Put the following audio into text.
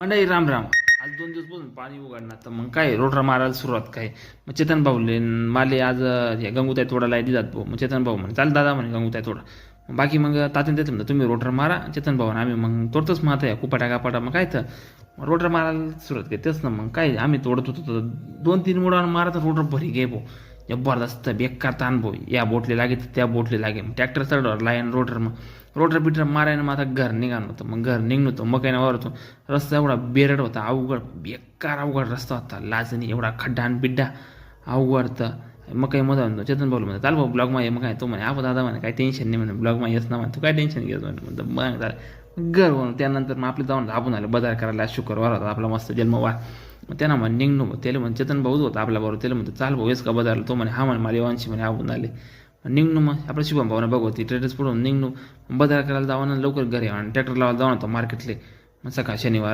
मंडळी राम राम. आज 2 दिवस पाणी उघडणार तर मग काय रोटरा मारायला सुरुवात काय. मग चेतन भाऊले माले आज हे गंगूताई तोडायला दिलात भाऊ. मग चेतन भाऊ म्हणे चाल दादा म्हणे गंगूताई तोडा. बाकी मग तात्याने देतो म्हणतो तुम्ही रोटर मारा. चेतन भाऊ आम्ही मग तोडतोच मग आता कुपाटा कापाटा मग काय तर रोटर मारायला सुरुवात केली. तेच ना मग काय आम्ही तोडत होतो तर 2-3 मुडावर मारा तर रोटर भरी घे भाऊ. जबरदस्त बेकार ताण भाऊ. या बोटले लागे तर त्या बोटले लागे. मग ट्रॅक्टर चढवर लाईन रोटर मग रोटर बिटर मारायला मग आता घर निघालं होतं. मग घर निघणं होतं मग काही नावर होतो. रस्ता एवढा बेरड होता, अवघड बेकार अवघड रस्ता होता. लाजणी एवढा खड्डा आणि बिड्डा अवघड. तर मग काही मजा म्हणतो चेतन भाऊ म्हणतो चाल भाऊ ब्लॉगमा ये. मग काय तो म्हणे आपण दादा म्हणे काही टेन्शन नाही म्हणे ब्लॉगमा येस ना म्हणे तू काय टेन्शन घेत म्हणे. म्हणतो मग घर म्हणून त्यानंतर मग आपले जाऊन आपण आलं बाजार करायला. शुक्रवार होता आपला मस्त जन्मवार. मग त्यांना म्हणे निघणं त्याला म्हणे चेतन भाऊच होता आपल्याबरोबर. त्याला म्हणतो चाल भाऊ येस का बाजारला. तो म्हणे हा म्हणे मला येवांशी म्हणे आपण आले. निघणं मग आपलं शुभम भावना बघवती ट्रेडर्स पुढून निघणं बाजार करायला जावं ना लवकर घरी आणि ट्रॅक्टर लावायला जाऊन होतं मार्केटले. मग सकाळ शनिवार